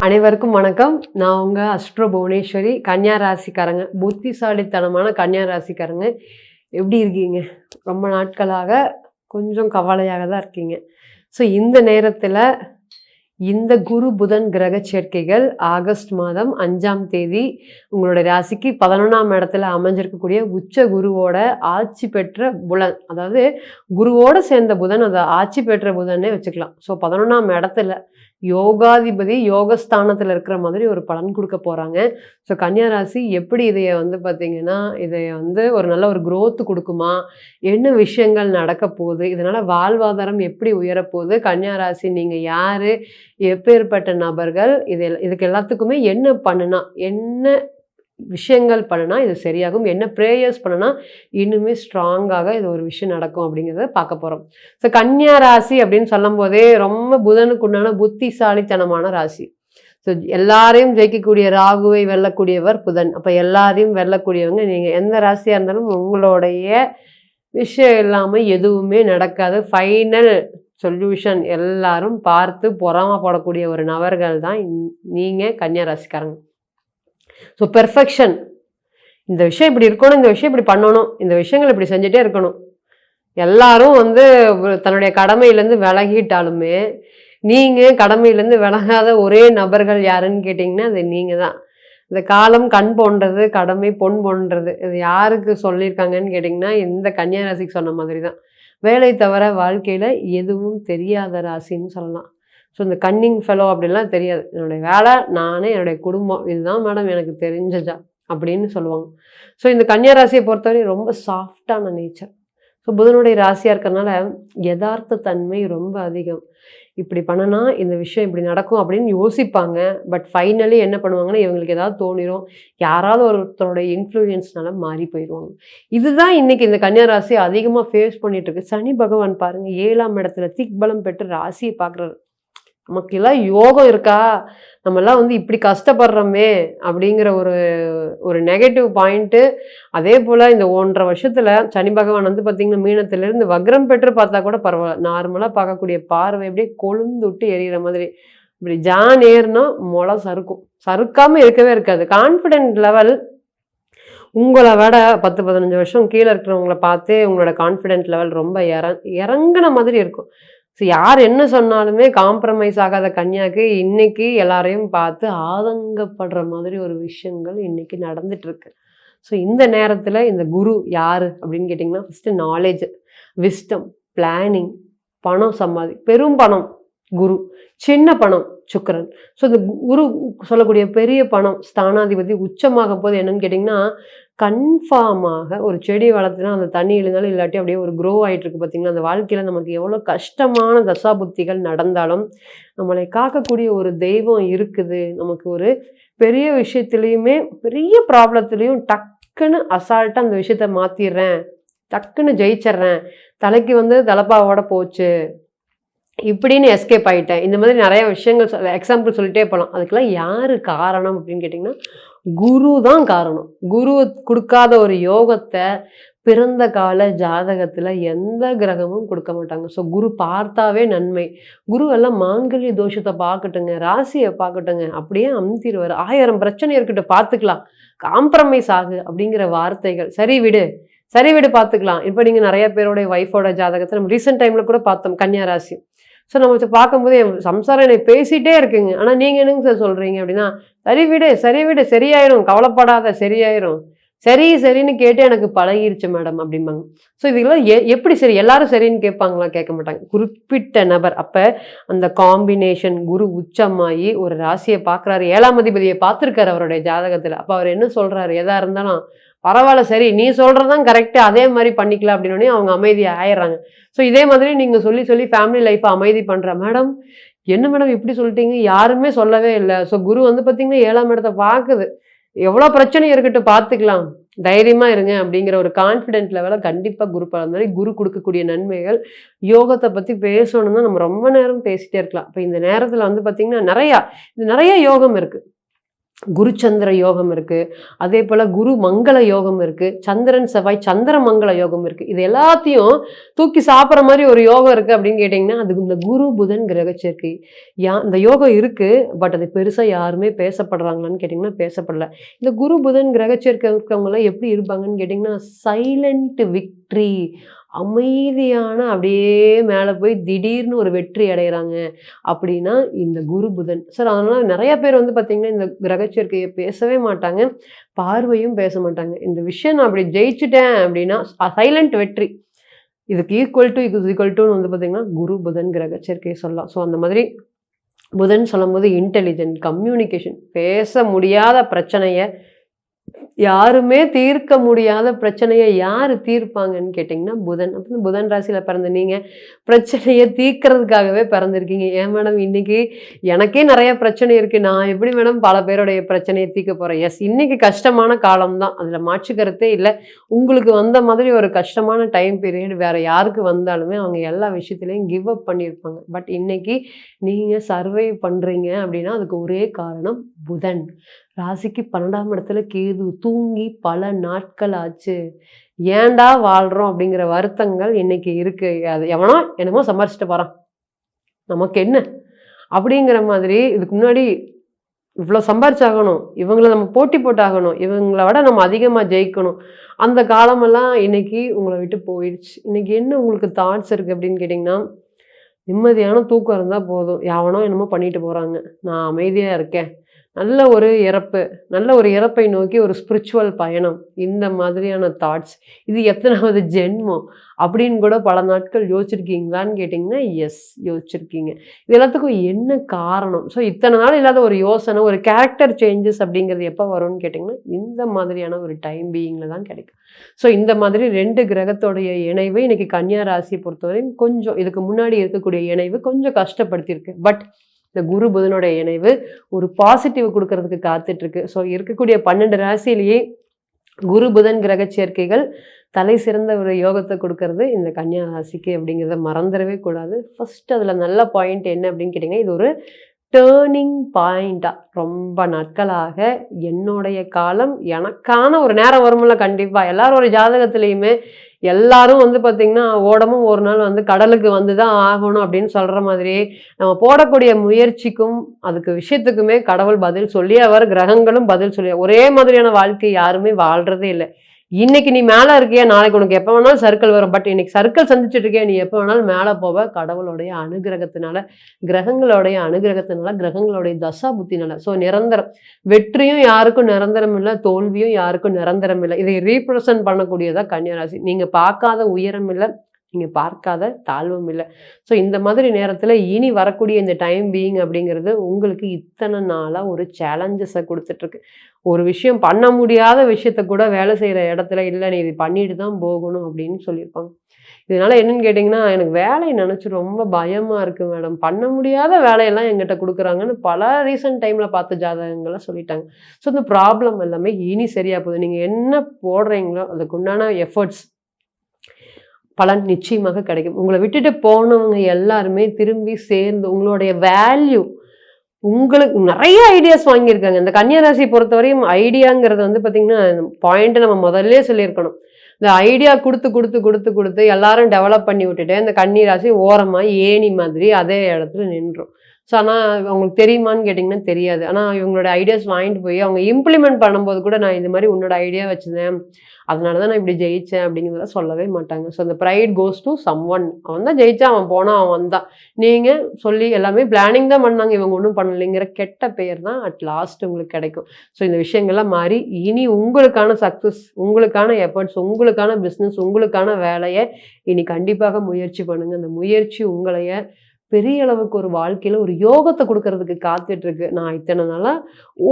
அனைவருக்கும் வணக்கம். நான் உங்க அஸ்ட்ரோ புவனேஸ்வரி. கன்னியா ராசிக்காரங்க, புத்திசாலித்தனமான கன்னியா ராசிக்காரங்க எப்படி இருக்கீங்க? ரொம்ப நாட்களாக கொஞ்சம் கவலையாக தான் இருக்கீங்க. ஸோ இந்த நேரத்தில் இந்த குரு புதன் கிரக சேர்க்கைகள் ஆகஸ்ட் மாதம் 5ஆம் தேதி உங்களுடைய ராசிக்கு 11ஆம் இடத்துல அமைஞ்சிருக்கக்கூடிய உச்ச குருவோட ஆட்சி பெற்ற புதன், அதாவது குருவோட சேர்ந்த புதன், அதை ஆட்சி பெற்ற புதன்னே வச்சுக்கலாம். ஸோ 11ஆம் இடத்துல யோகாதிபதி யோகஸ்தானத்தில் இருக்கிற மாதிரி ஒரு பலன் கொடுக்க போகிறாங்க. ஸோ கன்னியா ராசி எப்படி இதைய பார்த்தீங்கன்னா, இதைய ஒரு நல்ல ஒரு growth கொடுக்குமா, என்ன விஷயங்கள் நடக்க போகுது, இதனால் வாழ்வாதாரம் எப்படி உயரப்போகுது, கன்னியா ராசி நீங்கள் யார், எப்பேற்பட்ட நபர்கள், இதுக்கு எல்லாத்துக்குமே என்ன பண்ணுனா, என்ன விஷயங்கள் பண்ணுனா இது சரியாகும், என்ன ப்ரேயர்ஸ் பண்ணுனா இன்னுமே ஸ்ட்ராங்காக இது ஒரு விஷயம் நடக்கும் அப்படிங்கிறத பார்க்க போகிறோம். ஸோ கன்னியா ராசி அப்படின்னு சொல்லும் போதே ரொம்ப புதனுக்கு உண்டான புத்திசாலித்தனமான ராசி. ஸோ எல்லாரையும் ஜெயிக்கக்கூடிய ராகுவை வெல்லக்கூடியவர் புதன். அப்போ எல்லாரையும் வெல்லக்கூடியவங்க நீங்கள். எந்த ராசியாக இருந்தாலும் உங்களுடைய விஷயம் இல்லாமல் எதுவுமே நடக்காது. ஃபைனல் சொல்யூஷன் எல்லாரும் பார்த்து பொறாமப்படக்கூடிய ஒரு நபர்கள் தான் நீங்கள் கன்னியா ராசிக்காரங்க. ஸோ பெர்ஃபெக்ஷன், இந்த விஷயம் இப்படி இருக்கணும், இந்த விஷயம் இப்படி பண்ணணும், இந்த விஷயங்கள் இப்படி செஞ்சுட்டே இருக்கணும். எல்லாரும் தன்னுடைய கடமையிலேருந்து விலகிட்டாலுமே நீங்கள் கடமையிலேருந்து விலகாத ஒரே நபர்கள் யாருன்னு கேட்டிங்கன்னா அது நீங்கள் தான். இந்த காலம் கண் போன்றது, கடமை பொன் போன்றது, இது யாருக்கு சொல்லியிருக்காங்கன்னு கேட்டிங்கன்னா இந்த கன்னியா ராசிக்கு சொன்ன மாதிரி தான். வேலை தவிர வாழ்க்கையில் எதுவும் தெரியாத ராசின்னு சொல்லலாம். ஸோ இந்த கன்னிங் ஃபெலோ அப்படிலாம் தெரியாது. என்னுடைய வேலை, நானே, என்னுடைய குடும்பம், இதுதான் மேடம் எனக்கு தெரிஞ்சதா அப்படின்னு சொல்லுவாங்க. ஸோ இந்த கன்னியா ராசியை பொறுத்தவரை ரொம்ப சாஃப்டான நேச்சர். ஸோ புதனுடைய ராசியாக இருக்கிறதுனால யதார்த்த தன்மை ரொம்ப அதிகம். இப்படி பண்ணனா இந்த விஷயம் இப்படி நடக்கும் அப்படின்னு யோசிப்பாங்க. பட் ஃபைனலி என்ன பண்ணுவாங்கன்னா, இவங்களுக்கு ஏதாவது தோணிரும், யாராவது ஒருத்தருடைய இன்ஃப்ளூயன்ஸ்னால மாறி போயிடுவாங்க. இதுதான் இன்னைக்கு இந்த கன்னியா ராசி அதிகமாக ஃபேஸ் பண்ணிட்டு இருக்கு. சனி பகவான் பாருங்க 7ஆம் இடத்துல திக்பலம் பெற்று ராசியை பார்க்குறாரு. நமக்கு எல்லாம் யோகம் இருக்கா, நம்மெல்லாம் இப்படி கஷ்டப்படுறோமே அப்படிங்கிற ஒரு நெகட்டிவ் பாயிண்ட்டு. அதே போல் இந்த 1.5 வருஷத்தில் சனி பகவான் பார்த்திங்கன்னா மீனத்திலேருந்து வக்ரம் பெற்று பார்த்தா கூட பரவாயில்ல. நார்மலாக பார்க்கக்கூடிய பார்வை அப்படியே கொழுந்து விட்டு எரியிற மாதிரி, இப்படி ஜான் ஏறுனா முளை சறுக்கும், சறுக்காமல் இருக்கவே இருக்காது. கான்ஃபிடென்ட் லெவல் உங்களை விட 10-15 வருஷம் கீழே இருக்கிறவங்கள பார்த்து உங்களோட கான்ஃபிடென்ட் லெவல் ரொம்ப இறங்கின மாதிரி இருக்கும். ஸோ யார் என்ன சொன்னாலுமே காம்ப்ரமைஸ் ஆகாத கன்னியாவுக்கு இன்னைக்கு எல்லாரையும் பார்த்து ஆதங்கப்படுற மாதிரி ஒரு விஷயங்கள் இன்னைக்கு நடந்துட்டுருக்கு. ஸோ இந்த நேரத்தில் இந்த குரு யார் அப்படின்னு கேட்டிங்கன்னா, ஃபஸ்ட்டு நாலேஜ், விஸ்டம், பிளானிங், பணம் சம்பாதி, பெரும் பணம் குரு, சின்ன பணம் சுக்கிரன். ஸோ இந்த குரு சொல்லக்கூடிய பெரிய பணம் ஸ்தானாதிபதி உச்சமாக போது என்னன்னு கேட்டிங்கன்னா, கன்ஃபார்மாக ஒரு செடி வளர்த்துனா அந்த தண்ணி இருந்தாலும் இல்லாட்டி அப்படியே ஒரு க்ரோ ஆகிட்டு இருக்கு பார்த்தீங்கன்னா, அந்த வாழ்க்கையில் நமக்கு எவ்வளோ கஷ்டமான தசாபுத்திகள் நடந்தாலும் நம்மளை காக்கக்கூடிய ஒரு தெய்வம் இருக்குது. நமக்கு ஒரு பெரிய விஷயத்துலையுமே பெரிய ப்ராப்ளத்துலேயும் டக்குன்னு அசால்ட்டாக அந்த விஷயத்த மாற்றிடுறேன், டக்குன்னு ஜெயிச்சிட்றேன், தலைக்கு தலப்பாவோட போச்சு இப்படின்னு எஸ்கேப் ஆகிட்டேன். இந்த மாதிரி நிறைய விஷயங்கள் எக்ஸாம்பிள் சொல்லிட்டே போகலாம். அதுக்கெல்லாம் யார் காரணம் அப்படின்னு கேட்டிங்கன்னா, குரு தான் காரணம். குரு கொடுக்காத ஒரு யோகத்தை பிறந்த கால ஜாதகத்தில் எந்த கிரகமும் கொடுக்க மாட்டாங்க. ஸோ குரு பார்த்தாவே நன்மை. குரு எல்லாம் மாங்கல்ய தோஷத்தை பார்க்கட்டுங்க, ராசியை பார்க்கட்டுங்க, அப்படியே அமுத்திடுவார். 1000 பிரச்சனை இருக்கட்டும், பார்த்துக்கலாம், காம்ப்ரமைஸ் ஆகு அப்படிங்கிற வார்த்தைகள். சரி விடு, சரி விடு, பார்த்துக்கலாம். இப்போ நீங்கள் நிறைய பேரோடைய ஒய்ஃபோட ஜாதகத்தை நம்ம ரீசெண்ட் டைமில் கூட பார்த்தோம், கன்னியா ராசி. ஸோ நம்ம பார்க்கும்போது என் சம்சாரம் என்னை பேசிகிட்டே இருக்குங்க, ஆனால் நீங்கள் என்னங்க சார் சொல்கிறீங்க அப்படின்னா, சரி விடு, சரி விடு, சரியாயிரும், கவலைப்படாத, சரியாயிரும், சரி சரின்னு கேட்டு எனக்கு பழகிருச்சு மேடம் அப்படிம்பாங்க. ஸோ இதுக்கெல்லாம் எப்படி சரி, எல்லாரும் சரின்னு கேட்பாங்களா? கேட்க மாட்டாங்க. குறிப்பிட்ட நபர். அப்போ அந்த காம்பினேஷன் குரு உச்சமாகி ஒரு ராசியை பார்க்குறாரு, 7ஆம் அதிபதியை பார்த்துருக்காரு அவருடைய ஜாதகத்தில். அப்போ அவர் என்ன சொல்கிறாரு, எதாக இருந்தாலும் பரவாயில்ல, சரி நீ சொல்கிறதான் கரெக்டு, அதே மாதிரி பண்ணிக்கலாம் அப்படின்னோடனே அவங்க அமைதியாக ஆயிடுறாங்க. ஸோ இதே மாதிரி நீங்கள் சொல்லி சொல்லி ஃபேமிலி லைஃப்பை அமைதி பண்ணுற மேடம், என்ன மேடம் இப்படி சொல்லிட்டீங்க, யாருமே சொல்லவே இல்லை. ஸோ குரு பார்த்திங்கன்னா 7ஆம் இடத்தை பார்க்குது, எவ்வளோ பிரச்சனை இருக்கட்டும், பார்த்துக்கலாம், தைரியமாக இருங்க அப்படிங்கிற ஒரு கான்ஃபிடென்ட் லெவலில் கண்டிப்பாக குரு மாதிரி குரு கொடுக்கக்கூடிய நன்மைகள். யோகத்தை பற்றி பேசணும்னா நம்ம ரொம்ப நேரம் பேசிகிட்டே இருக்கலாம். இப்போ இந்த நேரத்தில் பார்த்திங்கன்னா நிறையா யோகம் இருக்குது. குருச்சந்திர யோகம் இருக்குது, அதே போல் குரு மங்கள யோகம் இருக்குது, சந்திரன் செவ்வாய் சந்திர மங்கள யோகம் இருக்குது. இது எல்லாத்தையும் தூக்கி சாப்பிட்ற மாதிரி ஒரு யோகம் இருக்குது அப்படின்னு கேட்டிங்கன்னா அதுக்கு இந்த குரு புதன் கிரக சேர்க்கை. இந்த யோகம் இருக்குது, பட் அது பெருசாக யாருமே பேசப்படுறாங்களான்னு கேட்டிங்கன்னா பேசப்படல. இந்த குரு புதன் கிரக சேர்க்கை இருக்கவங்களாம் எப்படி இருப்பாங்கன்னு கேட்டிங்கன்னா சைலண்ட் விக்ட்ரி, அமைதியான அப்படியே மேலே போய் திடீர்னு ஒரு வெற்றி அடைகிறாங்க அப்படின்னா இந்த குரு புதன் சார். அதனால் நிறைய பேர் வந்து பார்த்திங்கன்னா இந்த கிரகச்சேர்க்கையை பேசவே மாட்டாங்க, பார்வையும் பேச மாட்டாங்க. இந்த விஷயம் நான் அப்படி ஜெயிச்சுட்டேன் அப்படின்னா சைலண்ட் வெற்றி, இதுக்கு ஈக்குவல் டு வந்து பார்த்திங்கன்னா குரு புதன் கிரகச்சேர்க்கையை சொல்லலாம். ஸோ அந்த மாதிரி புதன் சொல்லும்போது இன்டெலிஜென்ட், கம்யூனிகேஷன், பேச முடியாத பிரச்சனையை, யாருமே தீர்க்க முடியாத பிரச்சனையை யார் தீர்ப்பாங்கன்னு கேட்டிங்கன்னா புதன். அப்போ புதன் ராசியில் பிறந்த நீங்கள் பிரச்சனையை தீர்க்கறதுக்காகவே பிறந்திருக்கீங்க. ஏன் மேடம் இன்றைக்கி எனக்கே நிறைய பிரச்சனை இருக்குது, நான் எப்படி மேடம் பல பேருடைய பிரச்சனையை தீர்க்க போகிறேன்? எஸ், இன்றைக்கி கஷ்டமான காலம்தான், அதில் மாற்று கருத்தே இல்லை. உங்களுக்கு வந்த மாதிரி ஒரு கஷ்டமான டைம் பீரியட் வேறு யாருக்கு வந்தாலுமே அவங்க எல்லா விஷயத்துலையும் கிவ் அப் பண்ணியிருப்பாங்க. பட் இன்றைக்கி நீங்கள் சர்வை பண்ணுறீங்க அப்படின்னா அதுக்கு ஒரே காரணம் புதன். ராசிக்கு 12ஆம் இடத்துல கேது, தூங்கி பல நாட்கள் ஆச்சு, ஏண்டா வாழ்கிறோம் அப்படிங்கிற வருத்தங்கள் இன்னைக்கு இருக்குது. அது எவனோ என்னமோ சம்பாரிச்சிட்டு போகிறான், நமக்கு என்ன அப்படிங்கிற மாதிரி. இதுக்கு முன்னாடி இவ்வளோ சம்பாரிச்சாகணும், இவங்களை நம்ம போட்டி போட்டாகணும், இவங்களை விட நம்ம அதிகமாக ஜெயிக்கணும், அந்த காலமெல்லாம் இன்னைக்கு உங்களை விட்டு போயிடுச்சு. இன்னைக்கு என்ன உங்களுக்கு தாட்ஸ் இருக்குது அப்படின்னு கேட்டிங்கன்னா நிம்மதியான தூக்கம் இருந்தால் போதும், எவனோ என்னமோ பண்ணிட்டு போகிறாங்க, நான் அமைதியாக இருக்கேன், நல்ல ஒரு இறப்பை நோக்கி ஒரு ஸ்பிரிச்சுவல் பயணம், இந்த மாதிரியான தாட்ஸ். இது எத்தனாவது ஜென்மம் அப்படின்னு கூட பல நாட்கள் யோசிச்சிருக்கீங்களான்னு கேட்டிங்கன்னா எஸ், யோசிச்சிருக்கீங்க. இது எல்லாத்துக்கும் என்ன காரணம்? ஸோ இத்தனை நாள் இல்லாத ஒரு யோசனை, ஒரு கேரக்டர் சேஞ்சஸ் அப்படிங்கிறது எப்போ வரும்னு கேட்டிங்கன்னா இந்த மாதிரியான ஒரு டைம் பீயிங்கில் தான் கிடைக்கும். ஸோ இந்த மாதிரி 2 கிரகத்தோடைய இணைவு இன்றைக்கி கன்னியா ராசியை பொறுத்தவரையும் கொஞ்சம் இதுக்கு முன்னாடி இருக்கக்கூடிய இணைவு கொஞ்சம் கஷ்டப்படுத்தியிருக்கு. பட் இந்த குரு புதனுடைய இணைவு ஒரு பாசிட்டிவ் கொடுக்கறதுக்கு காத்துட்ருக்கு. ஸோ இருக்கக்கூடிய 12 ராசியிலேயே குரு புதன் கிரக சேர்க்கைகள் தலை சிறந்த ஒரு யோகத்தை கொடுக்கறது இந்த கன்னியா ராசிக்கு அப்படிங்கிறத மறந்துடவே கூடாது. ஃபர்ஸ்ட் அதில் நல்ல பாயிண்ட் என்ன அப்படின்னு கேட்டிங்கன்னா இது ஒரு டேர்னிங் பாயிண்ட்டாக. ரொம்ப நாட்களாக என்னுடைய காலம் எனக்கான ஒரு நேரம் வரும்ல, கண்டிப்பாக எல்லாரும் ஒரு ஜாதகத்துலேயுமே எல்லாரும் வந்து பார்த்திங்கன்னா ஓடமும் ஒரு நாள் வந்து கடலுக்கு வந்து தான் ஆகணும் அப்படின்னு சொல்கிற மாதிரி நம்ம போடக்கூடிய முயற்சிக்கும் அதுக்கு விஷயத்துக்குமே கடவுள் பதில் சொல்லி அவர் கிரகங்களும் பதில் சொல்லி ஒரே மாதிரியான வாழ்க்கை யாருமே வாழ்கிறதே இல்லை. இன்னைக்கு நீ மேலே இருக்கியா, நாளைக்கு உனக்கு எப்போ வேணாலும் சர்க்கிள் வரும். பட் இன்னைக்கு சர்க்கிள் சந்திச்சுட்டு இருக்கியா, நீ எப்போ வேணாலும் மேலே போவ. கடவுளுடைய அனுகிரகத்தினால, கிரகங்களுடைய அனுகிரகத்தினால, கிரகங்களுடைய தசா புத்தினால. ஸோ நிரந்தரம், வெற்றியும் யாருக்கும் நிரந்தரம் இல்லை, தோல்வியும் யாருக்கும் நிரந்தரம் இல்லை. இதை ரீப்ரசன்ட் பண்ணக்கூடியதா கன்னியாராசி. நீங்கள் பார்க்காத உயரம் இல்லை, நீங்கள் பார்க்காத தாழ்வும் இல்லை. ஸோ இந்த மாதிரி நேரத்தில் இனி வரக்கூடிய இந்த டைம் பீயிங் அப்படிங்கிறது உங்களுக்கு இத்தனை நாளாக ஒரு சேலஞ்சஸை கொடுத்துட்ருக்கு. ஒரு விஷயம் பண்ண முடியாத விஷயத்த கூட வேலை செய்கிற இடத்துல இல்லை நீ இது பண்ணிட்டு தான் போகணும் அப்படின்னு சொல்லியிருப்பாங்க. இதனால் என்னென்னு கேட்டிங்கன்னா எனக்கு வேலையை நினச்சி ரொம்ப பயமாக இருக்குது மேடம், பண்ண முடியாத வேலையெல்லாம் எங்கிட்ட கொடுக்குறாங்கன்னு பல ரீசன்ட் டைமில் பார்த்த ஜாதகங்கள்லாம் சொல்லிட்டாங்க. ஸோ இந்த ப்ராப்ளம் எல்லாமே இனி சரியாக போகுது. நீங்கள் என்ன போடுறீங்களோ அதுக்குண்டான எஃபர்ட்ஸ் பலன் நிச்சயமாக கிடைக்கும். உங்களை விட்டுட்டு போனவங்க எல்லாருமே திரும்பி சேர்ந்து உங்களுடைய வேல்யூ, உங்களுக்கு நிறைய ஐடியாஸ் வாங்கியிருக்காங்க. இந்த கன்னியாராசியை பொறுத்தவரையும் ஐடியாங்கிறது வந்து பார்த்திங்கன்னா பாயிண்ட்டை நம்ம முதல்ல சொல்லியிருக்கணும். இந்த ஐடியா கொடுத்து எல்லாரும் டெவலப் பண்ணி விட்டுட்டு இந்த கன்னிராசி ஓரமாக ஏணி மாதிரி அதே இடத்துல நின்றும். ஸோ ஆனால் அவங்களுக்கு தெரியுமான்னு கேட்டிங்கன்னா தெரியாது. ஆனால் இவங்களோட ஐடியாஸ் வாங்கிட்டு போய் அவங்க இம்ப்ளிமெண்ட் பண்ணும்போது கூட நான் இது மாதிரி உன்னோட ஐடியா வச்சுருந்தேன், அதனால தான் நான் இப்படி ஜெயித்தேன் அப்படிங்கிறத சொல்லவே மாட்டாங்க. ஸோ அந்த pride goes to someone. அவன் தான் ஜெயித்தான், அவன் போனால் அவன் வந்தான். நீங்கள் சொல்லி எல்லாமே பிளானிங் தான் பண்ணாங்க, இவங்க ஒன்றும் பண்ணலைங்கிற கெட்ட பெயர் தான் அட் லாஸ்ட் உங்களுக்கு கிடைக்கும். ஸோ இந்த விஷயங்கள்லாம் மாறி இனி உங்களுக்கான சக்ஸஸ், உங்களுக்கான எஃபர்ட்ஸ், உங்களுக்கான பிஸ்னஸ், உங்களுக்கான வேலையை இனி கண்டிப்பாக முயற்சி பண்ணுங்கள். அந்த முயற்சி உங்களைய பெரிய அளவுக்கு ஒரு வாழ்க்கையில் ஒரு யோகத்தை கொடுக்கறதுக்கு காத்துட்ருக்கு. நான் இத்தனை நாளாக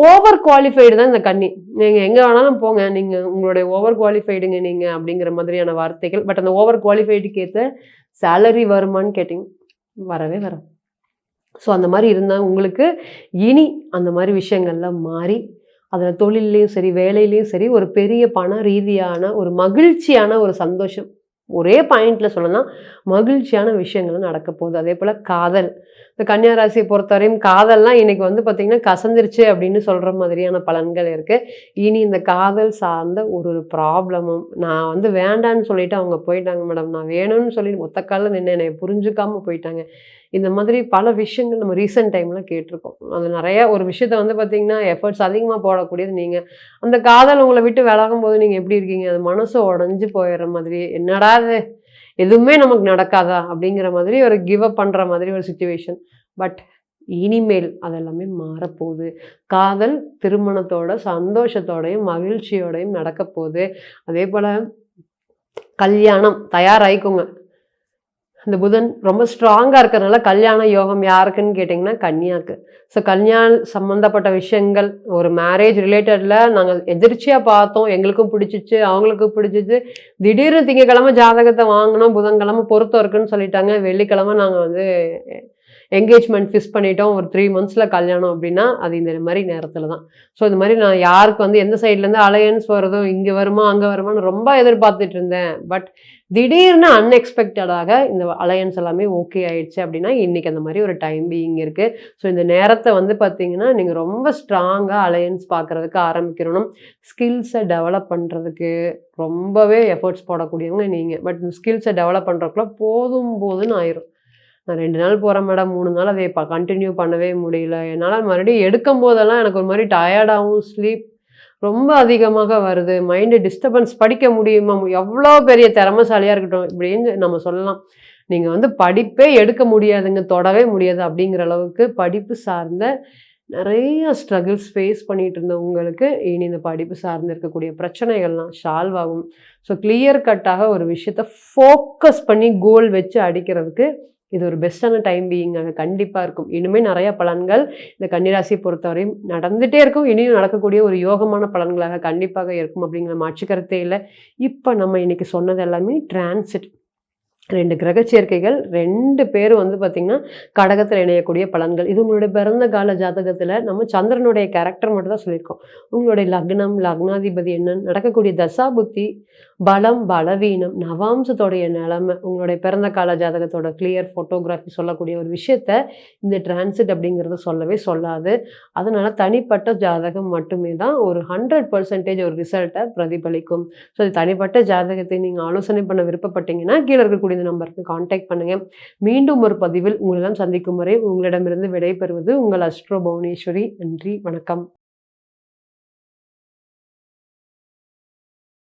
ஓவர் குவாலிஃபைடு தான் இந்த கன்னி, நீங்கள் எங்கே வேணாலும் போங்க, நீங்கள் உங்களுடைய ஓவர் குவாலிஃபைடுங்க நீங்கள் அப்படிங்கிற மாதிரியான வார்த்தைகள். பட் அந்த ஓவர் குவாலிஃபைடுக்கு ஏற்ற சேலரி வருமானு கேட்டிங்க வரவே வரும். ஸோ அந்த மாதிரி இருந்தால் உங்களுக்கு இனி அந்த மாதிரி விஷயங்கள்லாம் மாறி அதில் தொழிலையும் சரி வேலையிலையும் சரி ஒரு பெரிய பண ரீதியான ஒரு மகிழ்ச்சியான ஒரு சந்தோஷம் ஒரே பாயிண்ட்ல சொல்லணும்னா மகிழ்ச்சியான விஷயங்கள் நடக்க போகுது. அதே போல காதல், இந்த கன்னியா ராசியை பொறுத்தவரையும் காதல்லாம் இன்னைக்கு வந்து பார்த்தீங்கன்னா கசந்துருச்சு அப்படின்னு சொல்ற மாதிரியான பலன்கள் இருக்கு. இனி இந்த காதல் சார்ந்த ஒரு ஒரு ப்ராப்ளமும் நான் வந்து வேண்டான்னு சொல்லிட்டு அவங்க போயிட்டாங்க மேடம், நான் வேணும்னு சொல்லி ஒத்த கால்ல நின்று என்னை புரிஞ்சுக்காம போயிட்டாங்க. இந்த மாதிரி பல விஷயங்கள் நம்ம ரீசெண்ட் டைம்ல கேட்டிருக்கோம். அது நிறைய ஒரு விஷயத்த வந்து பார்த்தீங்கன்னா எஃபர்ட்ஸ் அதிகமாக போடக்கூடியது நீங்க. அந்த காதல் உங்களை விட்டு விலகும்போது நீங்க எப்படி இருக்கீங்க? அது மனசு உடைஞ்சு போயிடுற மாதிரி, என்னடா இது எதுவுமே நமக்கு நடக்காதா அப்படிங்கிற மாதிரி ஒரு கிவ் அப் பண்ற மாதிரி ஒரு சிச்சுவேஷன். பட் இனிமேல் அதெல்லாமே மாறப்போகுது. காதல் திருமணத்தோட சந்தோஷத்தோடையும் மகிழ்ச்சியோடையும் நடக்க போகுது. அதே போல கல்யாணம் தயாராயிக்கோங்க. இந்த புதன் ரொம்ப ஸ்ட்ராங்கா இருக்கிறதுனால கல்யாண யோகம் யாருக்குன்னு கேட்டிங்கன்னா கன்னியாக்கு. ஸோ கல்யாணம் சம்மந்தப்பட்ட விஷயங்கள் ஒரு மேரேஜ் ரிலேட்டட்ல நாங்கள் எதிர்ச்சியா பார்த்தோம். எங்களுக்கும் பிடிச்சிச்சு, அவங்களுக்கும் பிடிச்சிச்சு. திடீர்னு திங்கக்கிழமை ஜாதகத்தை வாங்கினோம், புதன்கிழமை பொருத்தம் இருக்குன்னு சொல்லிட்டாங்க. வெள்ளிக்கிழமை நாங்கள் வந்து என்கேஜ்மெண்ட் ஃபிக்ஸ் பண்ணிட்டோம். ஒரு 3 மந்த்ஸ்ல கல்யாணம் அப்படின்னா, அது இந்த மாதிரி நேரத்துல தான். ஸோ இந்த மாதிரி நான் யாருக்கு வந்து எந்த சைட்லேருந்து அலையன்ஸ் வருதோ, இங்க வருமா, அங்க வருமான்னு ரொம்ப எதிர்பார்த்துட்டு இருந்தேன். பட் திடீர்னு அன்எக்ஸ்பெக்டடாக இந்த அலையன்ஸ் எல்லாமே ஓகே ஆயிடுச்சு அப்படின்னா, இன்னைக்கு அந்த மாதிரி ஒரு டைம் பீயிங் இருக்கு. ஸோ இந்த நேரத்தை வந்து பார்த்தீங்கன்னா, நீங்க ரொம்ப ஸ்ட்ராங்கா அலையன்ஸ் பார்க்கறதுக்கு ஆரம்பிக்கணும். ஸ்கில்ஸை டெவலப் பண்றதுக்கு ரொம்பவே எஃபர்ட்ஸ் போடக்கூடியவங்க நீங்க. பட் இந்த ஸ்கில்ஸை டெவலப் பண்றதுக்குள்ள போதும் போதுன்னு ஆயிரும். நான் 2 நாள் போறேன் மேடம், 3 நாள் அதை கன்டின்யூ பண்ணவே முடியல. என்னால மறுபடியும் எடுக்கும்போதெல்லாம் எனக்கு ஒரு மாரி டயர்டாவும், ஸ்லீப் ரொம்ப அதிகமாக வருது. மைண்டு டிஸ்டர்பன்ஸ் படிக்க முடியுமா? எவ்வளோ பெரிய திறமைசாலியா இருக்கட்டும், இப்படின்னு நம்ம சொல்லலாம். நீங்க வந்து படிப்பே எடுக்க முடியாதுங்க, தொடவே முடியாது அப்படிங்கிற அளவுக்கு படிப்பு சார்ந்த நெறைய ஸ்ட்ரகிள்ஸ் ஃபேஸ் பண்ணிட்டு இருந்த உங்களுக்கு, இனி இந்த படிப்பு சார்ந்து இருக்கக்கூடிய பிரச்சனைகள்லாம் சால்வ் ஆகும். ஸோ கிளியர் கட்டாக ஒரு விஷயத்த ஃபோக்கஸ் பண்ணி கோல் வச்சு அடிக்கிறதுக்கு இது ஒரு பெஸ்ட்டான டைம் பீயிங்காக கண்டிப்பா இருக்கும். இனிமே நெறைய பலன்கள் இந்த கன்னிராசியை பொறுத்தவரையும் நடந்துட்டே இருக்கும். இனியும் நடக்கக்கூடிய ஒரு யோகமான பலன்களாக கண்டிப்பாக இருக்கும் அப்படிங்கிற மாற்று கருத்தே இல்ல. இப்ப நம்ம இன்னைக்கு சொன்னது எல்லாமே டிரான்சிட். 2 கிரக சேர்க்கைகள் 2 பேரும் வந்து பார்த்தீங்கன்னா, கடகத்துல இணையக்கூடிய பலன்கள். இது உங்களுடைய பிறந்த கால ஜாதகத்துல நம்ம சந்திரனுடைய கேரக்டர் மட்டும் தான் சொல்லியிருக்கோம். உங்களுடைய லக்னம், லக்னாதிபதி என்னன்னு நடக்கக்கூடிய தசா புத்தி, பலம், பலவீனம், நவாம்சத்தோடைய நிலைமை, உங்களுடைய பிறந்த கால ஜாதகத்தோட கிளியர் ஃபோட்டோகிராஃபி சொல்லக்கூடிய ஒரு விஷயத்த இந்த டிரான்சிட் அப்படிங்கிறது சொல்லவே சொல்லாது. அதனால தனிப்பட்ட ஜாதகம் மட்டுமே தான் ஒரு 100% ஒரு ரிசல்ட்டை பிரதிபலிக்கும். ஸோ தனிப்பட்ட ஜாதகத்தை நீங்க ஆலோசனை பண்ண விருப்பப்பட்டீங்கன்னா, கீழ இருக்கக்கூடிய இந்த நம்பருக்கு கான்டாக்ட் பண்ணுங்க. மீண்டும் ஒரு பதிவில் உங்களெல்லாம் சந்திக்கும் வரை உங்களிடமிருந்து விடைபெறுவது உங்கள் அஸ்ட்ரோ புவனேஸ்வரி. நன்றி, வணக்கம்.